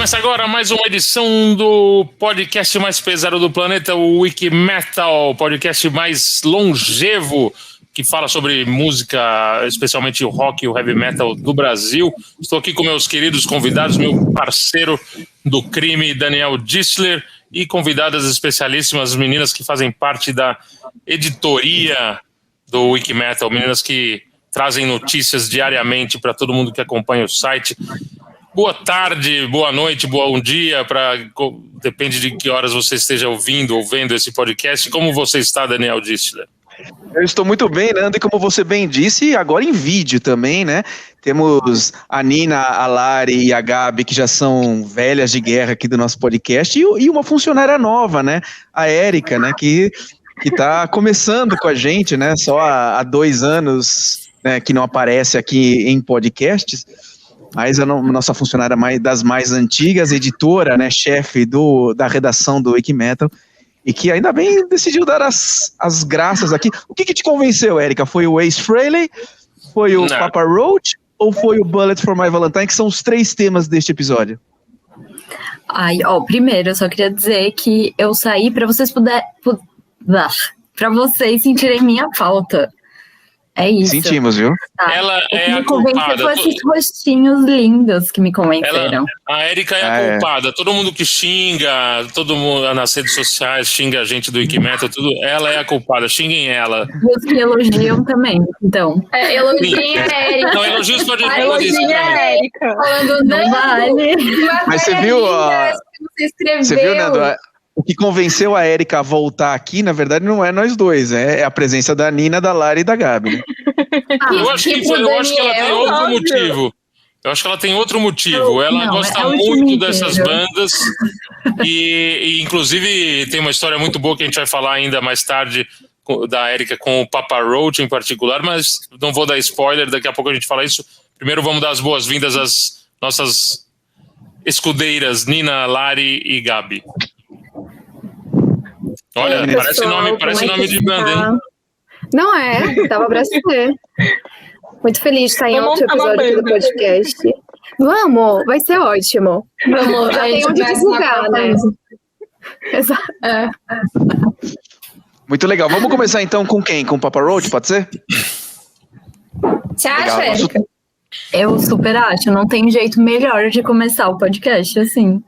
Começa agora mais uma edição do podcast mais pesado do planeta, o Wiki Metal, podcast mais longevo que fala sobre música, especialmente o rock e o heavy metal do Brasil. Estou aqui com meus queridos convidados, meu parceiro do crime, Daniel Distler, e convidadas especialíssimas, meninas que fazem parte da editoria do Wiki Metal, meninas que trazem notícias diariamente para todo mundo que acompanha o site. Boa tarde, boa noite, bom dia, depende de que horas você esteja ouvindo ou vendo esse podcast. Como você está, Daniel Distler? Eu estou muito bem, Nando, e como você bem disse, agora em vídeo também, né? Temos a Nina, a Lari e a Gabi, que já são velhas de guerra aqui do nosso podcast, e uma funcionária nova, né? A Érica, né? Que está começando com a gente, né? Só há 2 anos, né, que não aparece aqui em podcasts. Mas a nossa funcionária das mais antigas, editora, né, chefe da redação do Wiki Metal, e que ainda bem decidiu dar as graças aqui. O que te convenceu, Érica? Foi o Ace Frehley? Foi o Papa Roach? Ou foi o Bullet for My Valentine, que são os 3 temas deste episódio? Primeiro, eu só queria dizer que eu saí para vocês para vocês sentirem minha falta. É isso. Sentimos, viu? Tá. Ela é a culpada. Foi esses rostinhos lindos que me convenceram. A Érica é a culpada. Todo mundo que xinga, todo mundo nas redes sociais xinga a gente do Wikimetal, tudo. Ela é a culpada. Xinguem ela. E os que elogiam também, então. Elogiem a Érica. Não, elogios pode elogiem a Érica. Falando, não vale. Mas você viu, você viu, Nando? O que convenceu a Érica a voltar aqui, na verdade, não é nós dois, é a presença da Nina, da Lara e da Gabi, né? Eu acho que ela tem outro motivo. Eu acho que ela tem outro motivo. Ela gosta muito dessas bandas e inclusive tem uma história muito boa que a gente vai falar ainda mais tarde da Érica com o Papa Roach em particular, mas não vou dar spoiler, daqui a pouco a gente fala isso. Primeiro vamos dar as boas-vindas às nossas escudeiras Nina, Lari e Gabi. Olha, parece nome de banda, hein? Não é, tava pra ser. Muito feliz de estar em outro episódio aqui do podcast. Vamos, vai ser ótimo. Vamos, já tem onde divulgar, né? Exato. Muito legal. Vamos começar então com quem? Com o Papa Roach, pode ser? Você acha, Érica? Eu super acho, não tem jeito melhor de começar o podcast assim.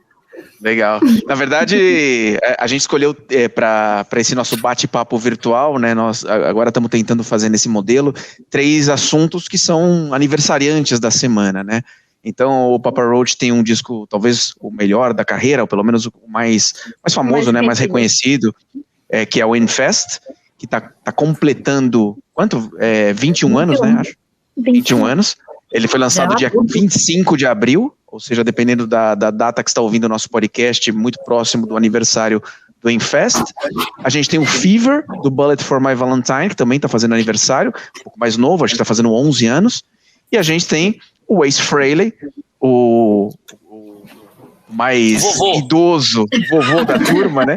Legal. Na verdade, a gente escolheu para esse nosso bate-papo virtual, né? Nós agora estamos tentando fazer nesse modelo 3 assuntos que são aniversariantes da semana, né? Então, o Papa Roach tem um disco, talvez o melhor da carreira, ou pelo menos o mais famoso, né? Mais reconhecido, que é o Infest, que está completando, quanto? 21 anos, né? Acho. 21 anos. Ele foi lançado dia 25 de abril, ou seja, dependendo da data que você está ouvindo o nosso podcast, muito próximo do aniversário do Infest. A gente tem o Fever, do Bullet for My Valentine, que também está fazendo aniversário, um pouco mais novo, acho que está fazendo 11 anos. E a gente tem o Ace Frehley, o mais idoso vovô da turma, né?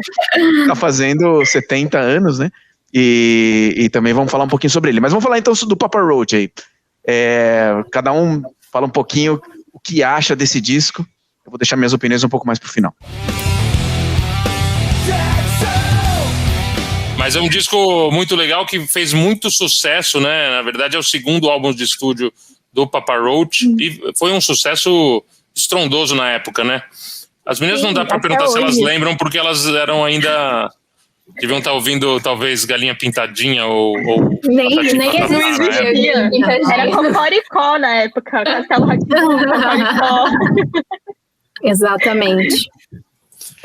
Está fazendo 70 anos, né? E também vamos falar um pouquinho sobre ele. Mas vamos falar então do Papa Roach aí. Cada um fala um pouquinho o que acha desse disco. Eu vou deixar minhas opiniões um pouco mais pro final. Mas é um disco muito legal que fez muito sucesso, né? Na verdade é o 2º álbum de estúdio do Papa Roach e foi um sucesso estrondoso na época, né? As meninas não dá pra perguntar se elas lembram, porque elas eram ainda... Deviam estar ouvindo, talvez, Galinha Pintadinha ou nem existia. Era Cocoricó na época. Castelo Cocoricó. Exatamente.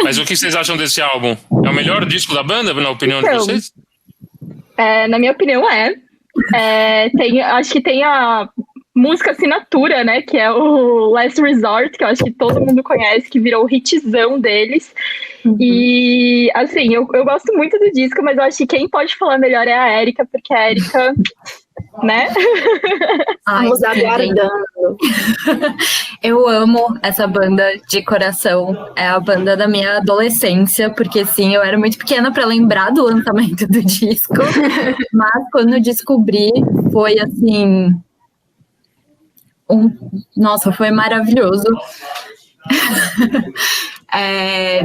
Mas o que vocês acham desse álbum? É o melhor disco da banda, na opinião de vocês? Na minha opinião, acho que tem a música assinatura, né? Que é o Last Resort, que eu acho que todo mundo conhece, que virou o hitzão deles. E, assim, eu gosto muito do disco, mas eu acho que quem pode falar melhor é a Érica, porque a Érica, né? Estamos aguardando. Eu amo essa banda de coração. É a banda da minha adolescência, porque, sim, eu era muito pequena para lembrar do lançamento do disco. Mas, quando eu descobri, foi, assim... Nossa, foi maravilhoso.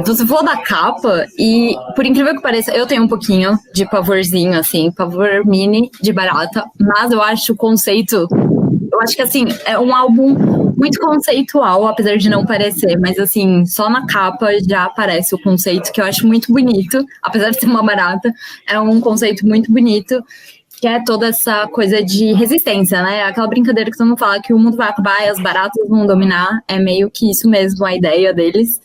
Você falou da capa e, por incrível que pareça, eu tenho um pouquinho de pavorzinho, assim, pavor mini de barata, mas eu acho o conceito, eu acho que, assim, é um álbum muito conceitual, apesar de não parecer, mas, assim, só na capa já aparece o conceito, que eu acho muito bonito, apesar de ser uma barata, é um conceito muito bonito, que é toda essa coisa de resistência, né? Aquela brincadeira que todo mundo fala que o mundo vai acabar e as baratas vão dominar, é meio que isso mesmo, a ideia deles,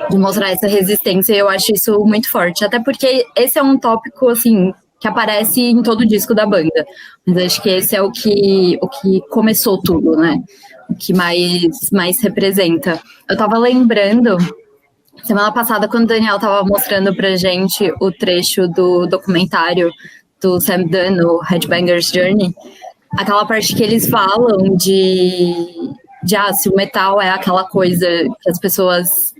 de mostrar essa resistência, e eu acho isso muito forte, até porque esse é um tópico, assim, que aparece em todo o disco da banda, mas acho que esse é o que começou tudo, né? O que mais representa. Eu tava lembrando, semana passada, quando o Daniel tava mostrando pra gente o trecho do documentário do Sam Dunn, o Headbangers Journey, aquela parte que eles falam de se o metal é aquela coisa que as pessoas,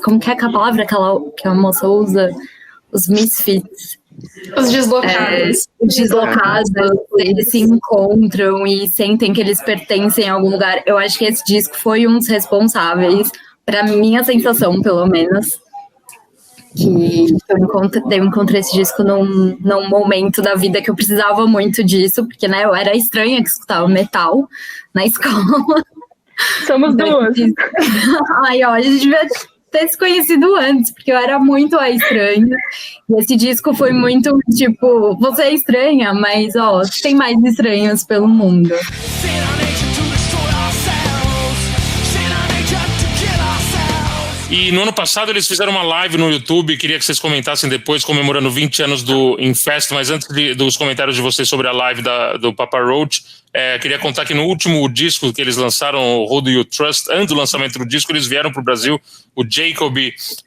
como que é a palavra que a moça usa? Os misfits. Os deslocados. Os deslocados, eles se encontram e sentem que eles pertencem a algum lugar. Eu acho que esse disco foi um dos responsáveis, para minha sensação, pelo menos, que eu encontrei esse disco num momento da vida que eu precisava muito disso, porque, né, eu era estranha que escutava metal na escola. Somos duas. Ai, ó, a gente devia ter se conhecido antes, porque eu era muito a estranha. E esse disco foi muito, tipo, você é estranha, mas, ó, tem mais estranhas pelo mundo. E no ano passado eles fizeram uma live no YouTube, queria que vocês comentassem depois, comemorando 20 anos do Infest, mas antes dos comentários de vocês sobre a live do Papa Roach, queria contar que no último disco que eles lançaram, o Who Do You Trust, antes do lançamento do disco, eles vieram para o Brasil, o Jacob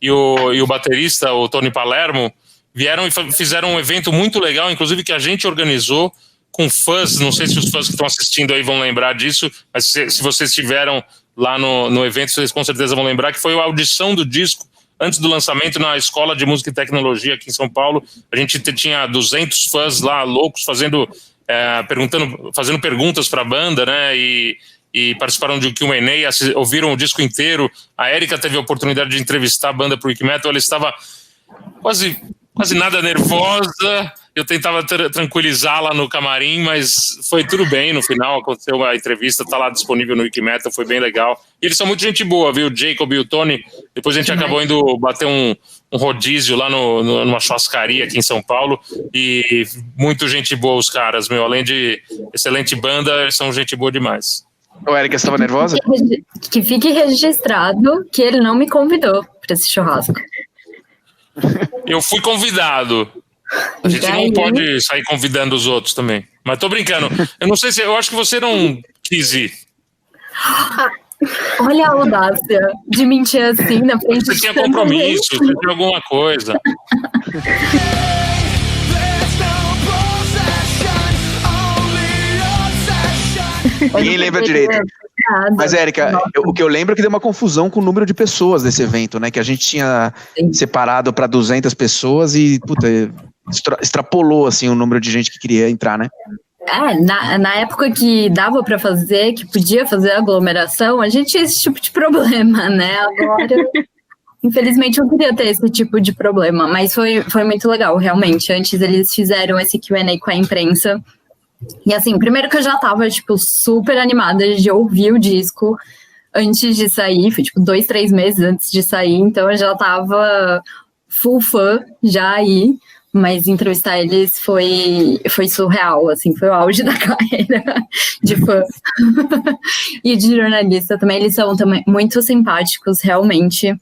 e o baterista, o Tony Palermo, vieram e fizeram um evento muito legal, inclusive que a gente organizou com fãs, não sei se os fãs que estão assistindo aí vão lembrar disso, mas se vocês estiveram lá no evento, vocês com certeza vão lembrar, que foi a audição do disco antes do lançamento na Escola de Música e Tecnologia aqui em São Paulo. A gente tinha 200 fãs lá, loucos, fazendo perguntas para a banda, né, e participaram de um Q&A, ouviram o disco inteiro. A Érica teve a oportunidade de entrevistar a banda pro Wiki Metal, ela estava quase nada nervosa. Eu tentava tranquilizá-la no camarim, mas foi tudo bem. No final aconteceu a entrevista, tá lá disponível no Wikimetal, foi bem legal. E eles são muito gente boa, viu? O Jacob e o Tony. Depois a gente acabou indo bater um rodízio lá numa churrascaria aqui em São Paulo. E muito gente boa os caras, meu. Além de excelente banda, são gente boa demais. Ô, Érica, você estava nervosa? Que fique registrado que ele não me convidou para esse churrasco. Eu fui convidado. A gente não pode sair convidando os outros também. Mas tô brincando. Eu não sei se... Eu acho que você não quis ir. Olha a audácia de mentir assim na frente. Você tinha compromisso, você tinha alguma coisa. Ninguém lembra direito. Mas, Érica, o que eu lembro é que deu uma confusão com o número de pessoas desse evento, né? Que a gente tinha separado para 200 pessoas e, puta, extrapolou, assim, o número de gente que queria entrar, né? Na época que dava para fazer, que podia fazer aglomeração, a gente tinha esse tipo de problema, né? Agora, infelizmente, eu não queria ter esse tipo de problema, mas foi muito legal, realmente. Antes eles fizeram esse Q&A com a imprensa. E assim, primeiro que eu já tava, tipo, super animada de ouvir o disco antes de sair, foi tipo 2-3 meses antes de sair, então eu já tava full fã já aí, mas entrevistar eles foi surreal, assim, foi o auge da carreira de fã. E de jornalista também, eles são também muito simpáticos, realmente.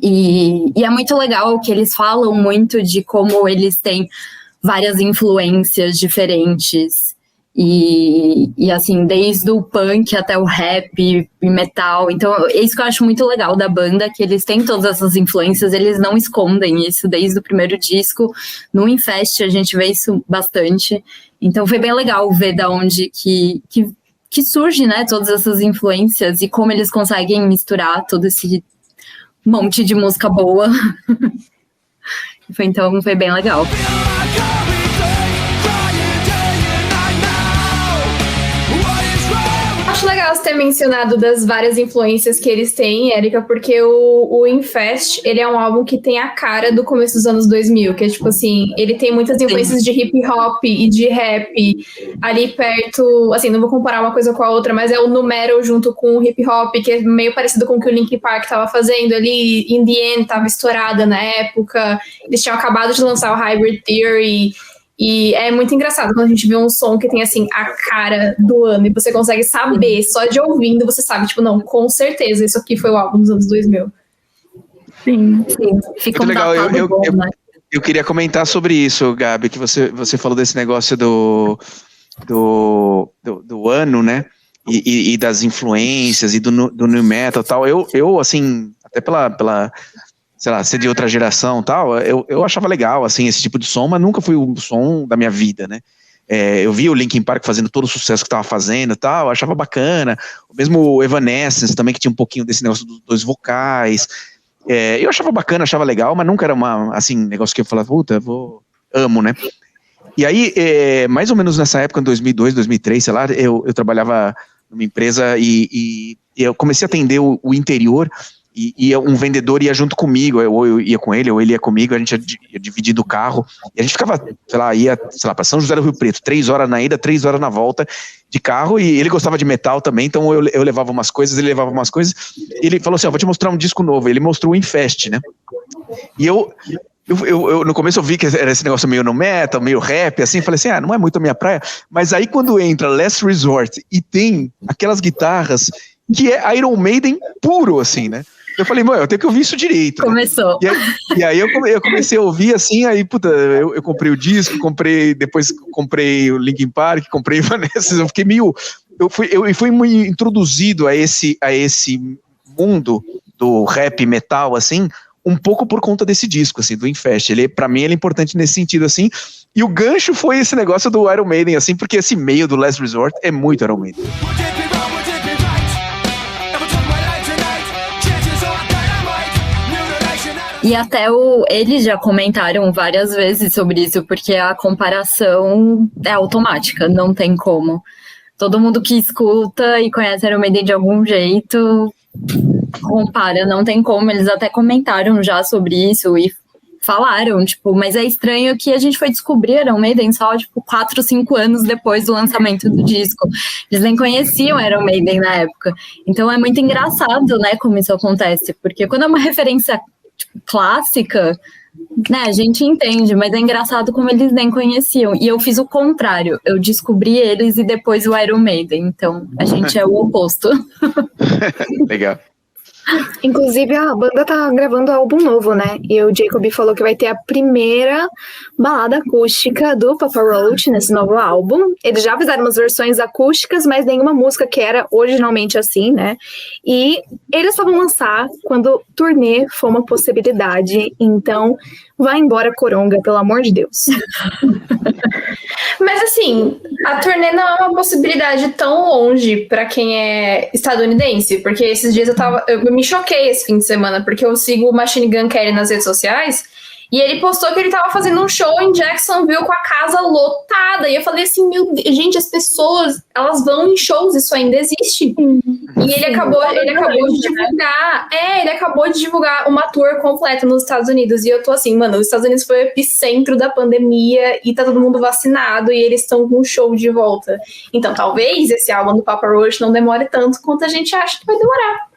E é muito legal que eles falam muito de como eles têm várias influências diferentes e assim, desde o punk até o rap e metal. Então é isso que eu acho muito legal da banda, que eles têm todas essas influências, eles não escondem isso desde o primeiro disco. No Infest a gente vê isso bastante, então foi bem legal ver da onde que surge, né, todas essas influências e como eles conseguem misturar todo esse monte de música boa. Então foi bem legal. acho legal você ter mencionado das várias influências que eles têm, Érica, porque o Infest, ele é um álbum que tem a cara do começo dos anos 2000, que é tipo assim, ele tem muitas influências de hip hop e de rap ali perto, assim, não vou comparar uma coisa com a outra, mas é o nu metal junto com o hip hop, que é meio parecido com o que o Linkin Park tava fazendo ali, In The End tava estourada na época, eles tinham acabado de lançar o Hybrid Theory. E é muito engraçado quando a gente vê um som que tem, assim, a cara do ano e você consegue saber, só de ouvindo, você sabe, tipo, não, com certeza, isso aqui foi o álbum dos anos 2000. Sim. Fica muito legal, bom, né? Eu queria comentar sobre isso, Gabi, que você falou desse negócio do ano, né, e das influências e do nu metal e tal. Eu, assim, até pela sei lá, ser de outra geração e tal, eu achava legal, assim, esse tipo de som, mas nunca foi o som da minha vida, né? Eu vi o Linkin Park fazendo todo o sucesso que tava fazendo e tal, eu achava bacana, o mesmo Evanescence também, que tinha um pouquinho desse negócio dos dois vocais, eu achava bacana, achava legal, mas nunca era assim, negócio que eu falava, puta, amo, né? E aí, mais ou menos nessa época, em 2002, 2003, sei lá, eu trabalhava numa empresa e eu comecei a atender o interior. E um vendedor ia junto comigo, ou eu ia com ele, ou ele ia comigo, a gente ia dividir o carro, e a gente ficava, ia para São José do Rio Preto, 3 horas na ida, 3 horas na volta de carro, e ele gostava de metal também, então eu levava umas coisas, ele levava umas coisas, e ele falou assim, vou te mostrar um disco novo, ele mostrou o Infest, né, e eu no começo eu vi que era esse negócio meio no metal, meio rap, assim, falei assim, não é muito a minha praia, mas aí quando entra Last Resort, e tem aquelas guitarras, que é Iron Maiden puro, assim, né, eu falei, mano, eu tenho que ouvir isso direito. Começou. Né? E aí eu comecei a ouvir assim, aí, puta, eu comprei o disco, depois comprei o Linkin Park, comprei Vanessa, eu fiquei meio... Eu fui muito introduzido a esse mundo do rap metal, assim, um pouco por conta desse disco, assim, do Infest. Pra mim, ele é importante nesse sentido, assim, e o gancho foi esse negócio do Iron Maiden, assim, porque esse meio do Last Resort é muito Iron Maiden. E até eles já comentaram várias vezes sobre isso, porque a comparação é automática, não tem como. Todo mundo que escuta e conhece Iron Maiden de algum jeito compara, não tem como. Eles até comentaram já sobre isso e falaram, tipo, mas é estranho que a gente foi descobrir Iron Maiden só, 4, 5 anos depois do lançamento do disco. Eles nem conheciam Iron Maiden na época. Então é muito engraçado, né, como isso acontece, porque quando é uma referência clássica, né, a gente entende, mas é engraçado como eles nem conheciam. E eu fiz o contrário, eu descobri eles e depois o Iron Maiden, então a gente é o oposto. Legal. Inclusive, a banda tá gravando álbum novo, né? E o Jacob falou que vai ter a primeira balada acústica do Papa Roach nesse novo álbum. Eles já fizeram umas versões acústicas, mas nenhuma música que era originalmente assim, né? E eles só vão lançar quando turnê for uma possibilidade. Então, vai embora, Coronga, pelo amor de Deus. Mas assim, a turnê não é uma possibilidade tão longe pra quem é estadunidense, porque esses dias eu me choquei esse fim de semana, porque eu sigo o Machine Gun Kelly nas redes sociais, e ele postou que ele tava fazendo um show em Jacksonville com a casa lotada, e eu falei assim, meu Deus, gente, as pessoas, elas vão em shows, isso ainda existe. E ele acabou de divulgar uma tour completa nos Estados Unidos, e eu tô assim, mano, os Estados Unidos foi o epicentro da pandemia, e tá todo mundo vacinado, e eles estão com um show de volta. Então, talvez esse álbum do Papa Roach não demore tanto quanto a gente acha que vai demorar.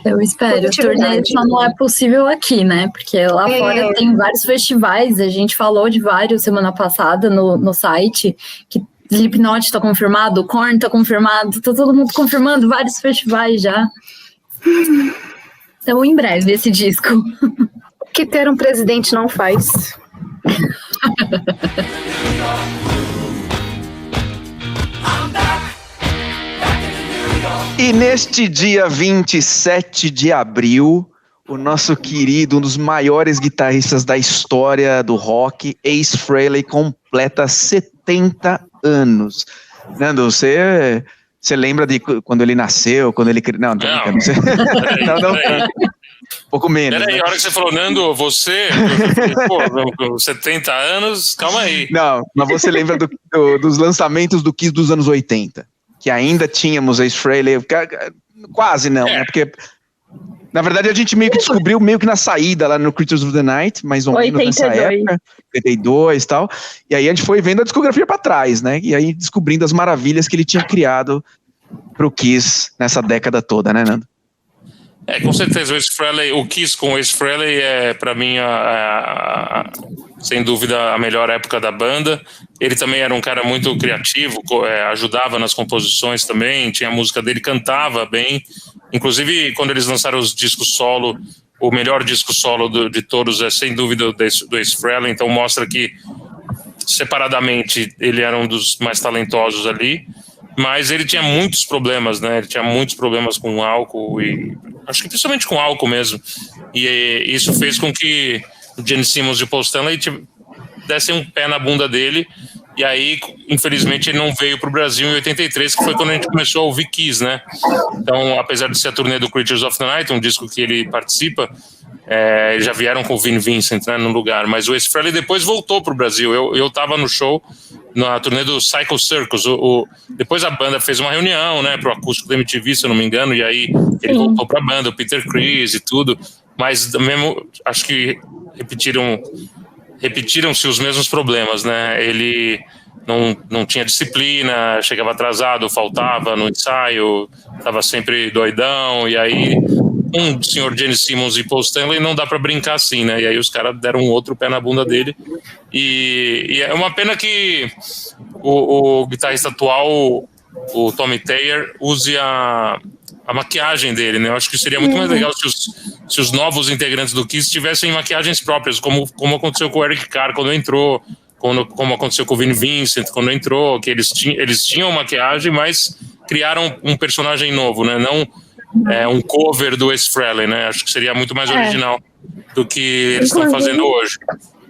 Eu espero. O turnê só não é possível aqui, né? Porque lá fora tem vários festivais. A gente falou de vários semana passada no site. Que Slipknot tá confirmado, Korn tá confirmado, tá todo mundo confirmando vários festivais já. Então, em breve, esse disco. O que ter um presidente não faz. E neste dia 27 de abril, o nosso querido, um dos maiores guitarristas da história do rock, Ace Frehley, completa 70 anos. Nando, você lembra de quando ele nasceu, quando ele... Não. Um pouco menos. Peraí, a hora que você falou, Nando, você... Pô, 70 anos, calma aí. Não, mas você lembra dos lançamentos do Kiss dos anos 80. que ainda tínhamos Ace Frehley, quase não, né? Porque, na verdade, a gente meio que descobriu meio que na saída lá no Creatures of the Night, mais ou menos nessa época, 82 e tal, e aí a gente foi vendo a discografia pra trás, né? E aí descobrindo as maravilhas que ele tinha criado pro Kiss nessa década toda, né, Nando? Com certeza, o Kiss com o Ace Frehley é, para mim, sem dúvida, a melhor época da banda. Ele também era um cara muito criativo, ajudava nas composições também, tinha a música dele, cantava bem. Inclusive, quando eles lançaram os discos solo, o melhor disco solo de todos é, sem dúvida, do Ace Frehley, então mostra que, separadamente, ele era um dos mais talentosos ali. Mas ele tinha muitos problemas, né? Ele tinha muitos problemas com álcool e acho que principalmente com álcool mesmo. E isso fez com que o Gene Simmons e o Paul Stanley dessem um pé na bunda dele. E aí, infelizmente, ele não veio para o Brasil em 83, que foi quando a gente começou a ouvir Kiss, né? Então, apesar de ser a turnê do Creatures of the Night, um disco que ele participa, eles já vieram com o Vin Vincent, né, no lugar. Mas o Ace Frehley depois voltou para o Brasil. Eu estava no show na turnê do Psycho Circus. Depois a banda fez uma reunião, né, pro acústico da MTV, se eu não me engano, e aí ele voltou pra banda, o Peter Criss e tudo, mas mesmo, acho que repetiram-se os mesmos problemas, né, ele não tinha disciplina, chegava atrasado, faltava no ensaio, estava sempre doidão, e aí o senhor Gene Simmons e Paul Stanley não dá pra brincar assim, né? E aí os caras deram um outro pé na bunda dele. E é uma pena que o guitarrista atual, o Tommy Thayer, use a maquiagem dele, né? Eu acho que seria muito mais legal se os novos integrantes do Kiss tivessem maquiagens próprias, como aconteceu com o Eric Carr quando entrou, como aconteceu com o Vin Vincent quando entrou, que eles tinham maquiagem, mas criaram um personagem novo, né? Não um cover do Ace Frehley, né? Acho que seria muito mais original do que eles estão fazendo hoje.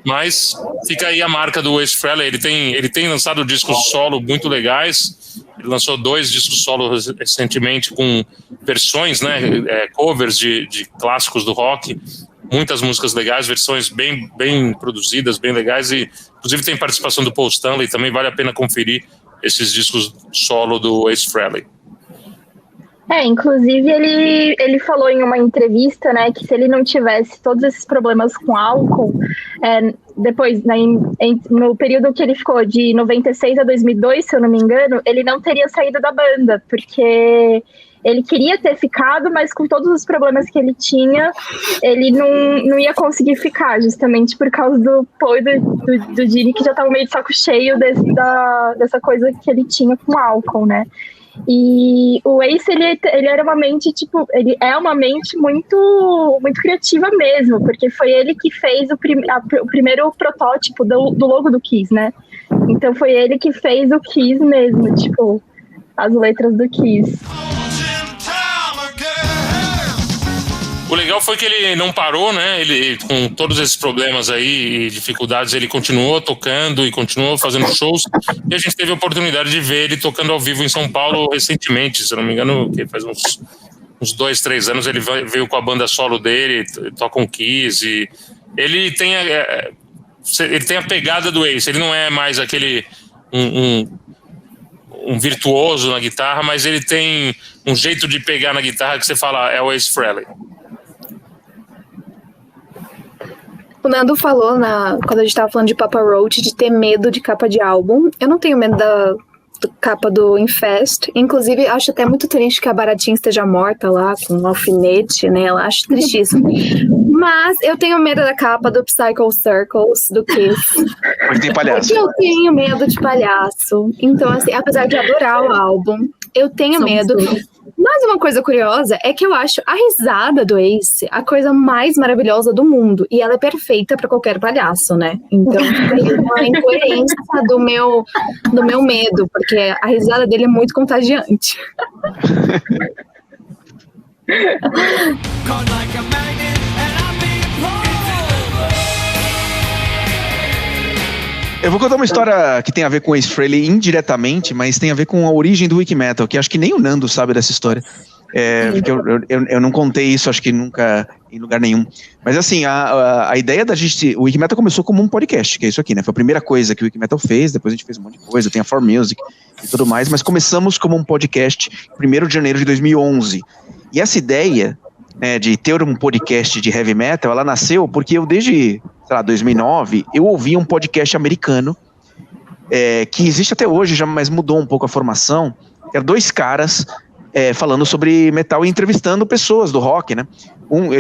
Mas fica aí a marca do Ace Frehley. Ele tem lançado discos solo muito legais. Ele lançou 2 discos solo recentemente com versões, né? Covers de clássicos do rock. Muitas músicas legais, versões bem produzidas, bem legais. E inclusive tem participação do Paul Stanley. Também vale a pena conferir esses discos solo do Ace Frehley. Inclusive ele falou em uma entrevista, né, que se ele não tivesse todos esses problemas com álcool, depois, né, no período que ele ficou de 96 a 2002, se eu não me engano, ele não teria saído da banda, porque ele queria ter ficado, mas com todos os problemas que ele tinha, ele não ia conseguir ficar, justamente por causa do Paul e do Gene, que já estavam meio de saco cheio dessa coisa que ele tinha com álcool, né. E o Ace, ele era uma mente, ele é uma mente muito, muito criativa mesmo, porque foi ele que fez o primeiro protótipo do logo do Kiss, né? Então foi ele que fez o Kiss mesmo, as letras do Kiss. O legal foi que ele não parou, né? Ele, com todos esses problemas aí e dificuldades, ele continuou tocando e continuou fazendo shows. E a gente teve a oportunidade de ver ele tocando ao vivo em São Paulo recentemente, se eu não me engano, que faz uns 2, 3 anos. Ele veio com a banda solo dele, toca um Kiss. E ele tem a pegada do Ace. Ele não é mais aquele um virtuoso na guitarra, mas ele tem um jeito de pegar na guitarra que você fala, é o Ace Frehley. O Nando falou, quando a gente tava falando de Papa Roach, de ter medo de capa de álbum. Eu não tenho medo da capa do Infest. Inclusive, acho até muito triste que a Baratinha esteja morta lá, com um alfinete nela. Acho tristíssimo. Mas eu tenho medo da capa do Psycho Circles, do Kiss. Porque tem palhaço. Porque eu tenho medo de palhaço. Então, assim, apesar de adorar o álbum, eu tenho medo. Mas uma coisa curiosa é que eu acho a risada do Ace a coisa mais maravilhosa do mundo. E ela é perfeita pra qualquer palhaço, né? Então tem uma incoerência do meu medo, porque a risada dele é muito contagiante. Eu vou contar uma história que tem a ver com o Ace Frehley indiretamente, mas tem a ver com a origem do Wiki Metal, que acho que nem o Nando sabe dessa história. Porque eu não contei isso, acho que nunca em lugar nenhum. Mas assim, a ideia da gente... O Wikimetal começou como um podcast, que é isso aqui, né? Foi a primeira coisa que o Wikimetal fez, depois a gente fez um monte de coisa, tem a For Music e tudo mais, mas começamos como um podcast 1º de janeiro de 2011. E essa ideia, né, de ter um podcast de heavy metal, ela nasceu porque eu desde, 2009, eu ouvia um podcast americano, que existe até hoje, já, mas mudou um pouco a formação, que eram 2 caras falando sobre metal e entrevistando pessoas do rock, né?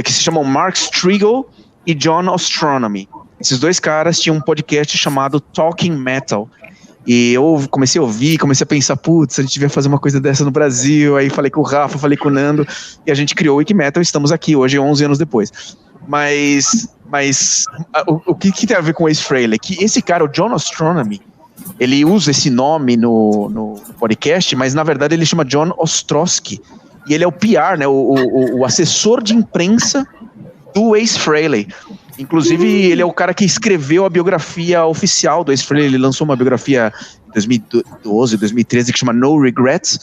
Que se chamam Mark Strigl e John Ostronomy. Esses 2 caras tinham um podcast chamado Talking Metal. E eu comecei a ouvir, comecei a pensar, putz, a gente devia fazer uma coisa dessa no Brasil. Aí falei com o Rafa, falei com o Nando, e a gente criou o Wikimetal e estamos aqui hoje, 11 anos depois. Mas o que tem a ver com o Ace Frehley? Que esse cara, o John Ostronomy, ele usa esse nome no podcast, mas na verdade ele chama John Ostrowski, e ele é o PR, né, o assessor de imprensa do Ace Frehley. Inclusive, ele é o cara que escreveu a biografia oficial do Ace Frehley. Ele lançou uma biografia em 2012, 2013, que chama No Regrets,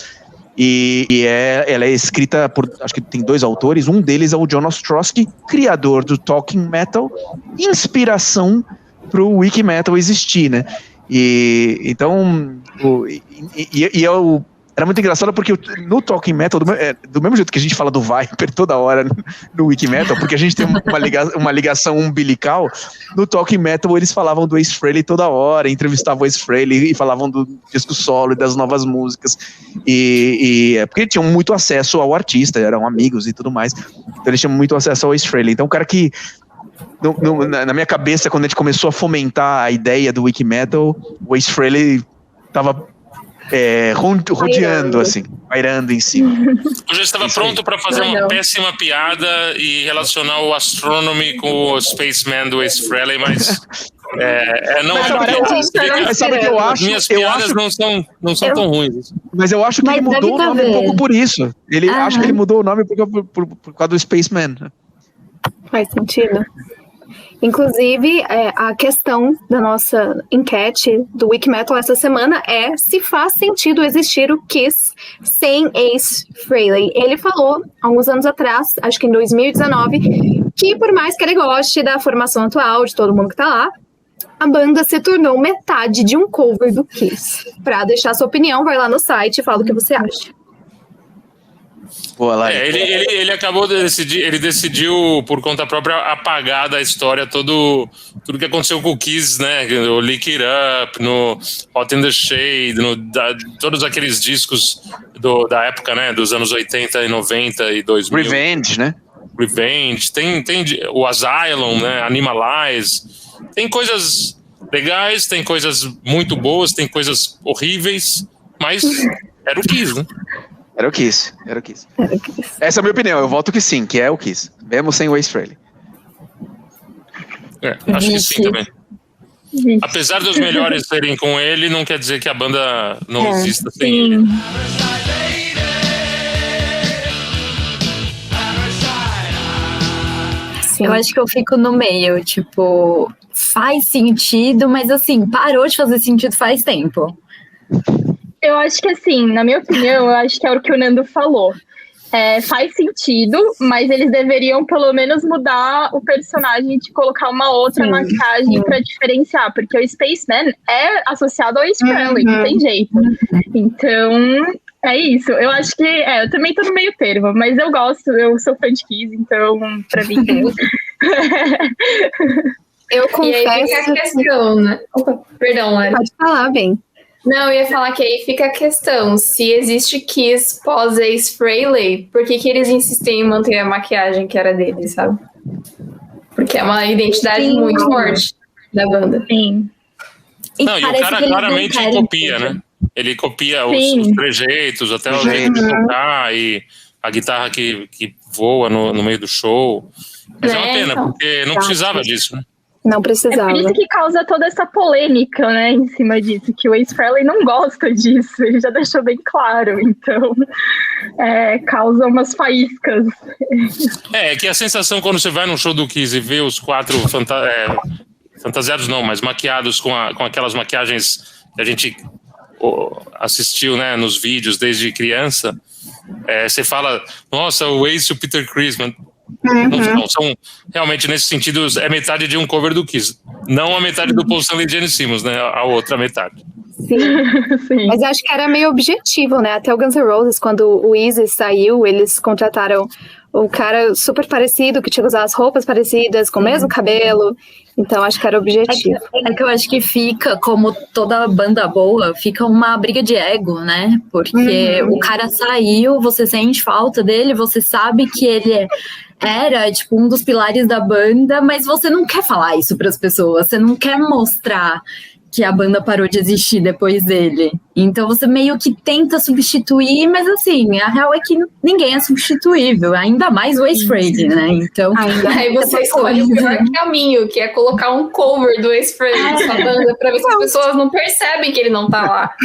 e ela é escrita por, acho que tem 2 autores, um deles é o John Ostrowski, criador do Talking Metal, inspiração para o Wikimetal existir, né? Era muito engraçado porque no Talking Metal, do mesmo jeito que a gente fala do Viper toda hora no Wikimetal, porque a gente tem uma ligação umbilical, no Talking Metal eles falavam do Ace Frehley toda hora, entrevistavam o Ace Frehley e falavam do disco solo e das novas músicas, porque tinham muito acesso ao artista, eram amigos e tudo mais, então eles tinham muito acesso ao Ace Frehley. Então o cara que na minha cabeça, quando a gente começou a fomentar a ideia do Wikimetal, o Ace Frehley tava rodeando, assim, pairando em cima. Eu já estava pronto para fazer uma péssima piada e relacionar o Astronomy com o Spaceman do Ace Frehley, mas sabe o que eu acho? Minhas piadas não são tão ruins. Mas eu acho que ele mudou o nome um pouco por isso. Acho que ele mudou o nome por causa do Spaceman. Faz sentido. Inclusive, a questão da nossa enquete do Wikimetal essa semana é se faz sentido existir o Kiss sem Ace Frehley. Ele falou, alguns anos atrás, acho que em 2019, que por mais que ele goste da formação atual, de todo mundo que tá lá, a banda se tornou metade de um cover do Kiss. Pra deixar sua opinião, vai lá no site e fala o que você acha. Ele acabou de decidir, ele decidiu por conta própria apagar da história tudo que aconteceu com o Kiss, né? O Lick It Up, no Hot in the Shade, todos aqueles discos da época, né? Dos anos 80 e 90 e 2000. Revenge, né? Revenge, tem o Asylum, né? Animalize, tem coisas legais, tem coisas muito boas, tem coisas horríveis, mas era o Kiss, né? Era o Kiss. Essa é a minha opinião, eu voto que sim, que é o Kiss. Mesmo sem o Ace Frehley. Acho que sim também. Apesar dos melhores serem com ele, não quer dizer que a banda não exista sem ele. Sim. Eu acho que eu fico no meio, tipo, faz sentido, mas assim, parou de fazer sentido faz tempo. Eu acho que assim, na minha opinião, eu acho que é o que o Nando falou. Faz sentido, mas eles deveriam pelo menos mudar o personagem de colocar uma outra maquiagem para diferenciar, porque o Spaceman é associado ao Ace Frehley, não tem jeito. Então, é isso. Eu acho que, eu também tô no meio termo, mas eu gosto, eu sou fã de Kiss, então, pra mim... Eu confesso... E aí fica a questão, né? Opa, perdão, Lara. Pode falar, bem. Não, eu ia falar que aí fica a questão, se existe Kiss pós Ace Frehley, por que eles insistem em manter a maquiagem que era deles, sabe? Porque é uma identidade muito forte da banda. Sim. Não, e o cara claramente copia, né? Ele copia os trejeitos, até o jeito de tocar e a guitarra que voa no meio do show. Mas é uma pena, porque não precisava disso, né? Não precisava. É por isso que causa toda essa polêmica, né, em cima disso, que o Ace Frehley não gosta disso, ele já deixou bem claro, então causa umas faíscas. Que a sensação quando você vai num show do Kiss e vê os 4 fantasiados não, mas maquiados com aquelas maquiagens que a gente assistiu, né, nos vídeos desde criança, você fala, nossa, o Ace e o Peter Criss, mas não são realmente, nesse sentido, é metade de um cover do Kiss, não a metade do Paul Stanley e Gene Simmons, né, a outra metade. Sim. Mas acho que era meio objetivo, né? Até o Guns N' Roses, quando o Easy saiu, eles contrataram um cara super parecido, que tinha que usar as roupas parecidas, com o mesmo cabelo. Então, acho que era objetivo. É que eu acho que fica, como toda banda boa, fica uma briga de ego, né? Porque o cara saiu, você sente falta dele, você sabe que ele era, tipo, um dos pilares da banda, mas você não quer falar isso para as pessoas, você não quer mostrar que a banda parou de existir depois dele. Então você meio que tenta substituir, mas assim, a real é que ninguém é substituível, ainda mais o Ace Frehley, né? Então, aí você escolhe o pior caminho, que é colocar um cover do Ace Frehley na sua banda, pra ver se as pessoas não percebem que ele não tá lá.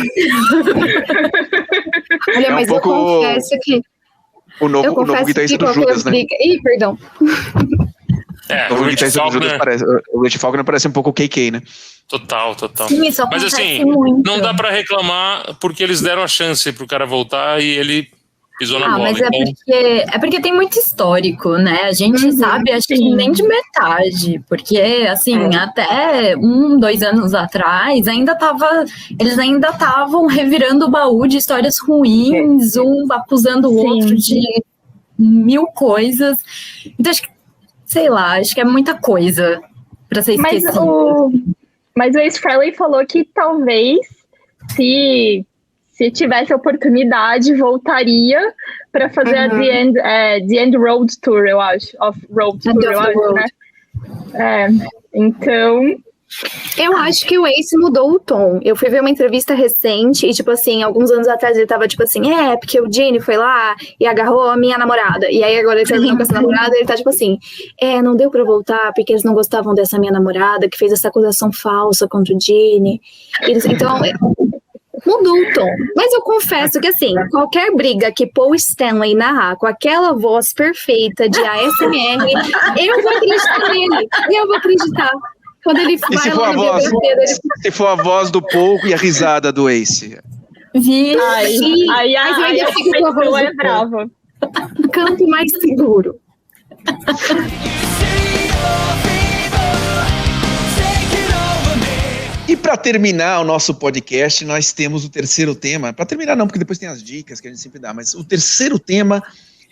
Olha, mas eu confesso que... O novo guitarrista do Judas, né? Ih, perdão. O guitarrista do Judas parece... O Rich Faulkner parece um pouco o KK, né? Total. Sim, isso mas assim, muito. Não dá pra reclamar porque eles deram a chance pro cara voltar e ele pisou na bola. Mas é porque tem muito histórico, né? A gente sabe, acho que nem de metade, porque assim, até 2 anos atrás, eles ainda estavam revirando o baú de histórias ruins, um acusando o outro de 1000 coisas. Então, acho que é muita coisa pra ser esquecido. Mas o Ace Frehley falou que talvez, se tivesse oportunidade, voltaria para fazer a The End Road Tour, eu acho. Road Tour, eu acho, né? Então... Eu acho que o Ace mudou o tom. Eu fui ver uma entrevista recente e, tipo assim, alguns anos atrás ele tava, tipo assim, porque o Gene foi lá e agarrou a minha namorada. E aí agora ele terminou com essa namorada e ele tá, tipo assim, não deu pra voltar porque eles não gostavam dessa minha namorada que fez essa acusação falsa contra o Gene. Então, mudou o tom. Mas eu confesso que, assim, qualquer briga que Paul Stanley narrar com aquela voz perfeita de ASMR, eu vou acreditar nele. Eu vou acreditar. Quando ele vai se for a voz do Paul e a risada do Ace. Aí a pessoa é brava. Canto mais seguro. E para terminar o nosso podcast, nós temos o terceiro tema. Para terminar não, porque depois tem as dicas que a gente sempre dá, mas o terceiro tema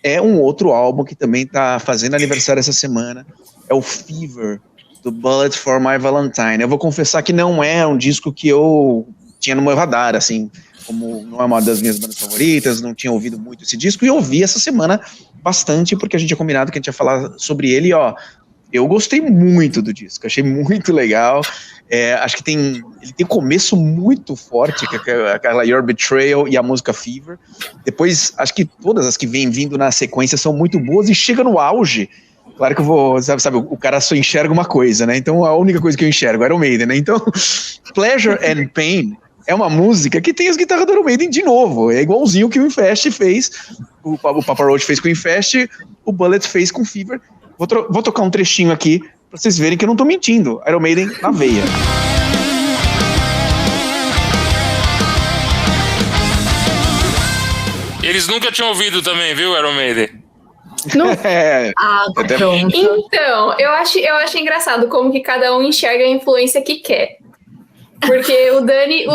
é um outro álbum que também está fazendo aniversário essa semana. É o Fever, do Bullet for My Valentine. Eu vou confessar que não é um disco que eu tinha no meu radar, assim, como não é uma das minhas bandas favoritas, não tinha ouvido muito esse disco, e ouvi essa semana bastante, porque a gente tinha combinado que a gente ia falar sobre ele, e eu gostei muito do disco, achei muito legal. Acho que ele tem um começo muito forte, que é aquela Your Betrayal e a música Fever. Depois, acho que todas as que vêm vindo na sequência são muito boas, e chega no auge. Claro que eu vou, sabe, o cara só enxerga uma coisa, né? Então a única coisa que eu enxergo é Iron Maiden, né? Então, Pleasure and Pain é uma música que tem as guitarras do Iron Maiden de novo. É igualzinho que o Infest fez, o Papa Roach fez com o Infest, o Bullet fez com Fever. Vou tocar um trechinho aqui pra vocês verem que eu não tô mentindo. Iron Maiden na veia. Eles nunca tinham ouvido também, viu, Iron Maiden? Pronto. Então, eu acho engraçado como que cada um enxerga a influência que quer. Porque o Dani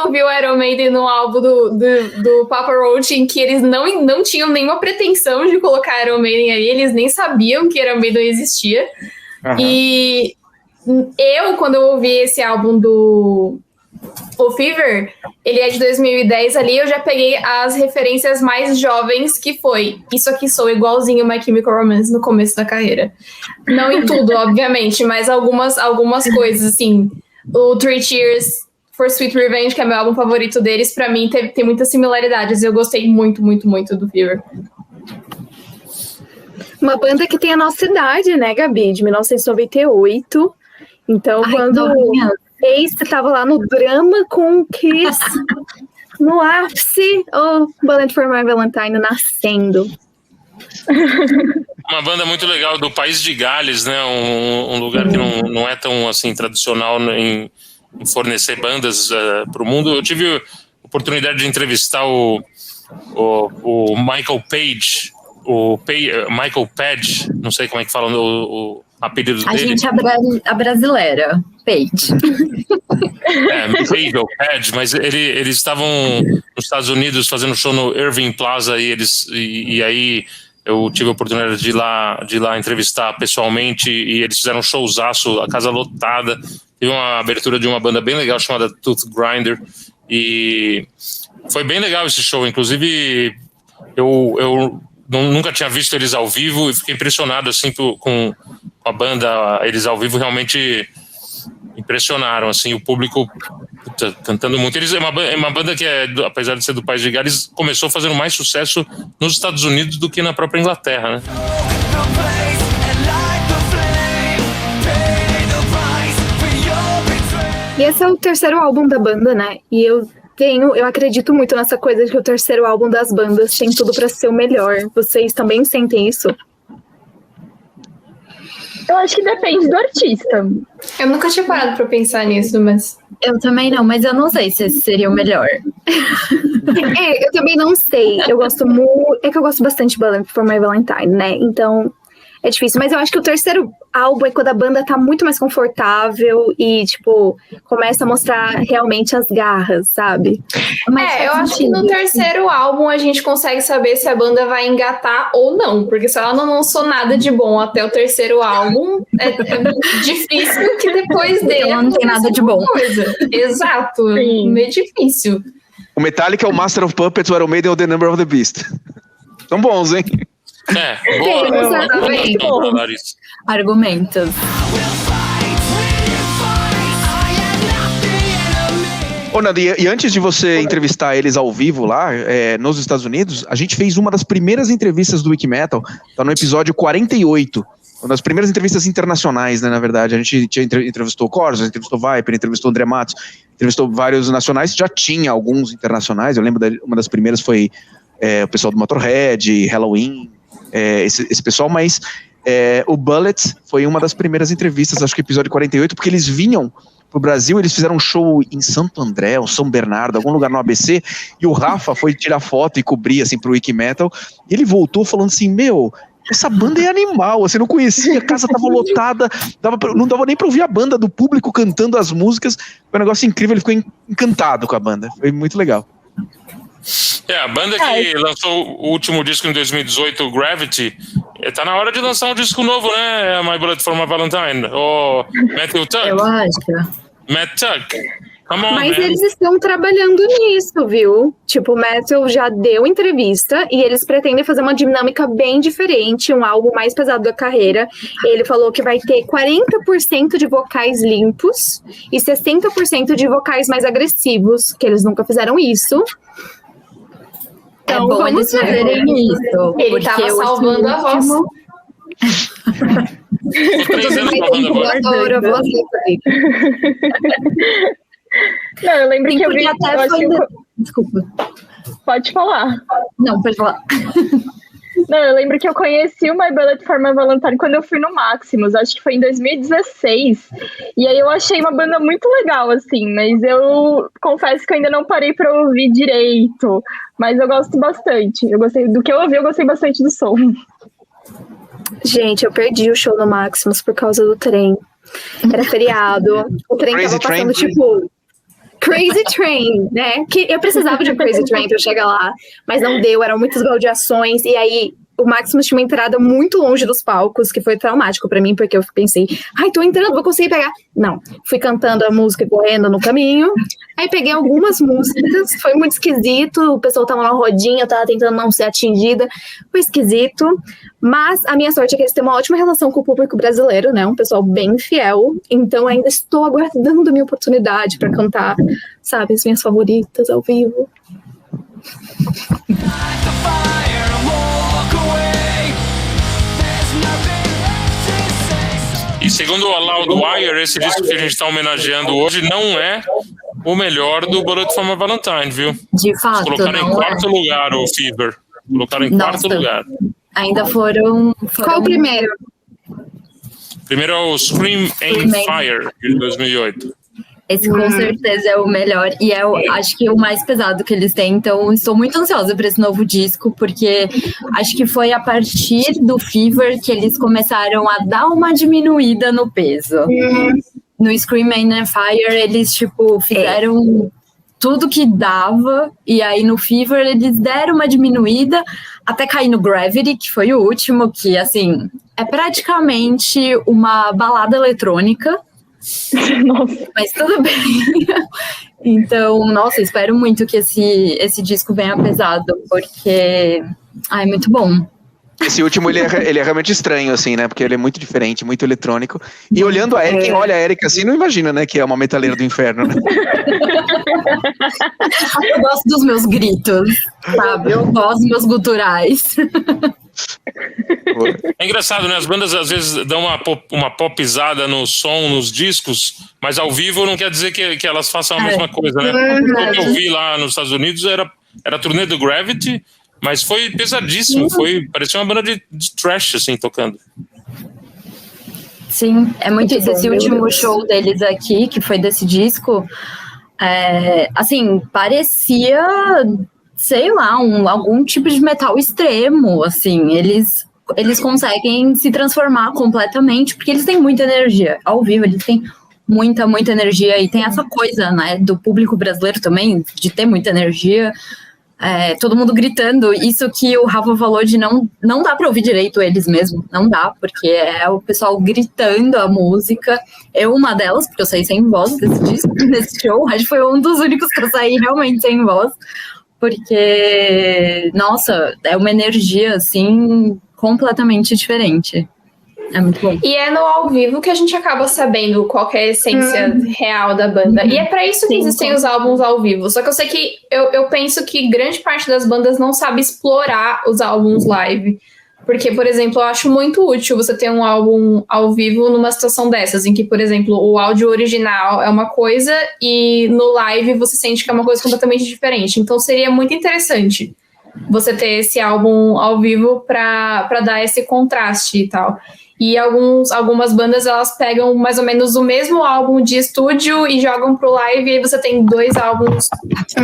ouviu Iron Maiden no álbum do Papa Roach, em que eles não tinham nenhuma pretensão de colocar Iron Maiden aí, eles nem sabiam que Iron Maiden existia. E quando eu ouvi esse álbum do O Fever, ele é de 2010 ali, eu já peguei as referências mais jovens, que foi isso aqui sou igualzinho My Chemical Romance no começo da carreira. Não em tudo, obviamente, mas algumas coisas, assim. O 3 Cheers for Sweet Revenge, que é meu álbum favorito deles, pra mim tem muitas similaridades. Eu gostei muito, muito, muito do Fever. Uma banda que tem a nossa idade, né, Gabi? De 1998. Então, quando Ace tava lá no drama com o Kiss, no ápice, Bullet for My Valentine nascendo. Uma banda muito legal do país de Gales, né? Um lugar que não é tão assim tradicional em fornecer bandas para o mundo. Eu tive oportunidade de entrevistar o Michael Page, Michael Page, não sei como é que fala o apelido dele. A gente é brasileira, Page. Page ou Page, mas eles estavam nos Estados Unidos fazendo show no Irving Plaza e aí eu tive a oportunidade de ir lá entrevistar pessoalmente e eles fizeram um showzaço, a casa lotada. Teve uma abertura de uma banda bem legal chamada Tooth Grinder e foi bem legal esse show. Inclusive, eu nunca tinha visto eles ao vivo e fiquei impressionado assim, com a banda. Eles ao vivo realmente impressionaram, assim, o público cantando muito. Eles é uma banda que, apesar de ser do País de Gales, começou fazendo mais sucesso nos Estados Unidos do que na própria Inglaterra, né? E esse é o terceiro álbum da banda, né? E eu acredito muito nessa coisa de que o terceiro álbum das bandas tem tudo pra ser o melhor. Vocês também sentem isso? Eu acho que depende do artista. Eu nunca tinha parado pra pensar nisso, mas... Eu também não, mas eu não sei se esse seria o melhor. Eu também não sei. Eu gosto muito... É que eu gosto bastante de Bullet for My Valentine, né? Então... É difícil, mas eu acho que o terceiro álbum é quando a banda tá muito mais confortável e, tipo, começa a mostrar realmente as garras, sabe? Mas eu acho que no terceiro álbum a gente consegue saber se a banda vai engatar ou não, porque se ela não lançou nada de bom até o terceiro álbum, é difícil que depois dele ela não tem nada de bom. Coisa. Exato, meio difícil. O Metallica é o Master of Puppets, o Iron Maiden é o The Number of the Beast. São bons, hein? Argumentos. Ô, Nanda, e antes de você entrevistar eles ao vivo lá, nos Estados Unidos, a gente fez uma das primeiras entrevistas do Wikimetal, tá no episódio 48, uma das primeiras entrevistas internacionais, né, na verdade. A gente entrevistou o Corsos, entrevistou o Viper, entrevistou o André Matos, entrevistou vários nacionais, já tinha alguns internacionais, eu lembro uma das primeiras foi o pessoal do Motorhead, Halloween, esse pessoal, mas o Bullet foi uma das primeiras entrevistas, acho que episódio 48, porque eles vinham pro Brasil, eles fizeram um show em Santo André, ou São Bernardo, algum lugar no ABC, e o Rafa foi tirar foto e cobrir, assim, pro Wikimetal, e ele voltou falando assim, essa banda é animal, você não conhecia, a casa tava lotada, não dava nem pra ouvir a banda do público cantando as músicas, foi um negócio incrível, ele ficou encantado com a banda, foi muito legal. A banda que lançou o último disco em 2018, o Gravity, tá na hora de lançar um disco novo, né? My Bullet for My Valentine, o Matthew Tuck. Eu acho. Matt Tuck. Come on, mas man. eles estão trabalhando nisso, viu? Tipo, o Matthew já deu entrevista e eles pretendem fazer uma dinâmica bem diferente, um álbum mais pesado da carreira. Ele falou que vai ter 40% de vocais limpos e 60% de vocais mais agressivos, que eles nunca fizeram isso. Então, bom eles fazerem isso. Ele tava salvando a voz. Não, eu lembro que eu vi... Desculpa. Pode falar. Não, pode falar. Não, eu lembro que eu conheci o My Bullet for My Valentine quando eu fui no Maximus, acho que foi em 2016, e aí eu achei uma banda muito legal, assim, mas eu confesso que eu ainda não parei pra ouvir direito, mas eu gosto bastante, eu gostei do que eu ouvi, eu gostei bastante do som. Gente, eu perdi o show no Maximus por causa do trem, era feriado, o trem tava passando tipo... Crazy Train, né? Que eu precisava de um Crazy Train pra chegar lá, mas não deu, eram muitas baldeações, e aí o Maximus tinha uma entrada muito longe dos palcos, que foi traumático pra mim, porque eu pensei, tô entrando, vou conseguir pegar. Não, fui cantando a música e correndo no caminho, aí peguei algumas músicas, foi muito esquisito, o pessoal tava na rodinha, eu tava tentando não ser atingida, foi esquisito, mas a minha sorte é que eles têm uma ótima relação com o público brasileiro, né, um pessoal bem fiel, então ainda estou aguardando a minha oportunidade pra cantar, sabe, as minhas favoritas ao vivo. E segundo o Loudwire, esse disco que a gente está homenageando hoje não é o melhor do Bullet for My Valentine, viu? De fato, colocaram em quarto lugar o Fever. Colocaram em quarto lugar. Ainda foram... Qual o primeiro? Primeiro é o Scream and Fire, de 2008. Esse com certeza é o melhor e é, acho que o mais pesado que eles têm. Então, estou muito ansiosa para esse novo disco, porque acho que foi a partir do Fever que eles começaram a dar uma diminuída no peso. No Scream and Fire, eles, tipo, fizeram tudo que dava, e aí no Fever eles deram uma diminuída, até cair no Gravity, que foi o último, que, assim, é praticamente uma balada eletrônica. Nossa. Mas tudo bem. Então, nossa, espero muito que esse disco venha pesado, porque é muito bom. Esse último, ele é realmente estranho, assim, né? Porque ele é muito diferente, muito eletrônico. E olhando a Erika, quem olha a Erika assim, não imagina, né? Que é uma metaleira do inferno, né? Eu gosto dos meus gritos, sabe? Eu gosto dos meus guturais. É engraçado, né? As bandas às vezes dão uma popizada no som, nos discos, mas ao vivo não quer dizer que elas façam a mesma coisa, né? O que eu vi lá nos Estados Unidos era a turnê do Gravity, mas foi pesadíssimo, parecia uma banda de trash, assim, tocando. Sim, é muito isso. Esse último show deles aqui, que foi desse disco, assim, parecia, sei lá, algum tipo de metal extremo, assim. Eles conseguem se transformar completamente, porque eles têm muita energia. Ao vivo, eles têm muita energia, e tem essa coisa, né, do público brasileiro também, de ter muita energia. Todo mundo gritando, isso que o Rafa falou de não dá pra ouvir direito eles mesmo, não dá, porque é o pessoal gritando a música. Eu, uma delas, porque eu saí sem voz desse show, acho que foi um dos únicos que eu saí realmente sem voz, porque, nossa, é uma energia, assim, completamente diferente. É muito bom. E é no ao vivo que a gente acaba sabendo qual que é a essência real da banda. E é pra isso que existem os álbuns ao vivo. Só que eu sei que eu penso que grande parte das bandas não sabe explorar os álbuns live. Porque, por exemplo, eu acho muito útil você ter um álbum ao vivo numa situação dessas, em que, por exemplo, o áudio original é uma coisa e no live você sente que é uma coisa completamente diferente. Então seria muito interessante você ter esse álbum ao vivo pra dar esse contraste e tal. E algumas bandas, elas pegam mais ou menos o mesmo álbum de estúdio e jogam pro live, e aí você tem 2 álbuns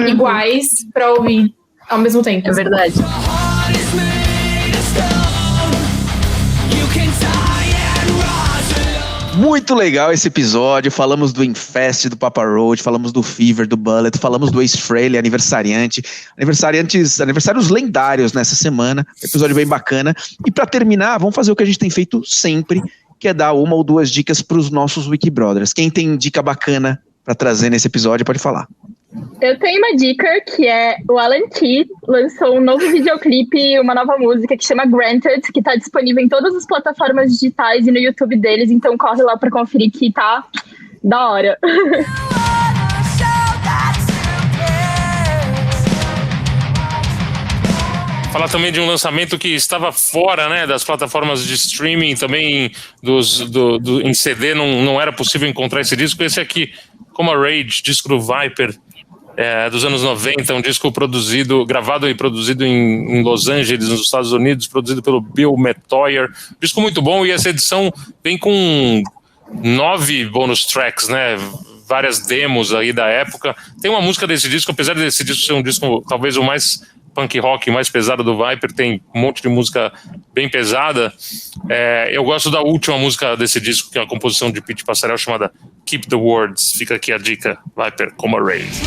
iguais pra ouvir ao mesmo tempo. É verdade. Muito legal esse episódio. Falamos do Infest, do Papa Roach, falamos do Fever, do Bullet, falamos do Ace Frehley, aniversários lendários nessa semana. Episódio bem bacana. E para terminar, vamos fazer o que a gente tem feito sempre, que é dar 1 ou 2 dicas para os nossos Wikibrothers. Quem tem dica bacana para trazer nesse episódio pode falar. Eu tenho uma dica, que é o Alan T lançou um novo videoclipe, uma nova música que chama Granted, que tá disponível em todas as plataformas digitais e no YouTube deles, então corre lá pra conferir que tá da hora. Falar também de um lançamento que estava fora, né, das plataformas de streaming, também em CD, não era possível encontrar esse disco. Esse aqui, Coma Rage, disco do Viper, dos anos 90, um disco gravado e produzido em Los Angeles, nos Estados Unidos, produzido pelo Bill Metoyer. Disco muito bom, e essa edição vem com 9 bonus tracks, né? Várias demos aí da época. Tem uma música desse disco, apesar desse disco ser um disco talvez o mais punk rock, mais pesado do Viper, tem um monte de música bem pesada. Eu gosto da última música desse disco, que é uma composição de Pete Passarello chamada Keep the Words. Fica aqui a dica, Viper, Coma Rage.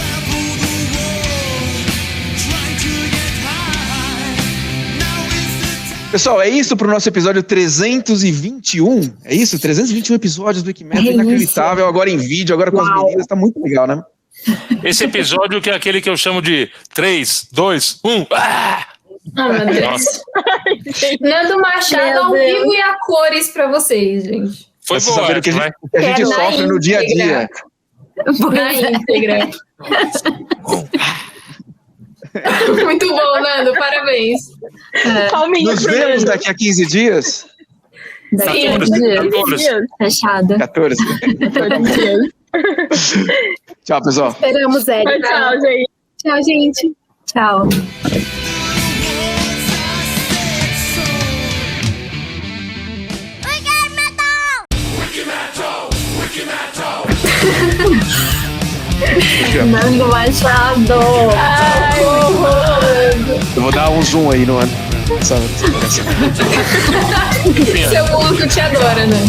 Pessoal, é isso para o nosso episódio 321. É isso? 321 episódios do Wikimedia, inacreditável. Agora em vídeo, agora com as meninas. Tá muito legal, né? Esse episódio que é aquele que eu chamo de 3, 2, 1. Ah, meu Deus. Nando Machado ao vivo e a cores pra vocês, gente. Foi boa, saber o que a gente sofre no dia a dia. Na íntegra. Muito bom, Nando, parabéns. Nos vemos daqui a 15 dias? Daqui a 15 dias. Fechado. 14 dias. Tchau, pessoal. Esperamos, Érica. Tchau, gente. Tchau, gente. Tchau. Wiki Metal! Nando Machado. Ai, Eu vou dar um zoom aí no ano. seu Muco te adora, né?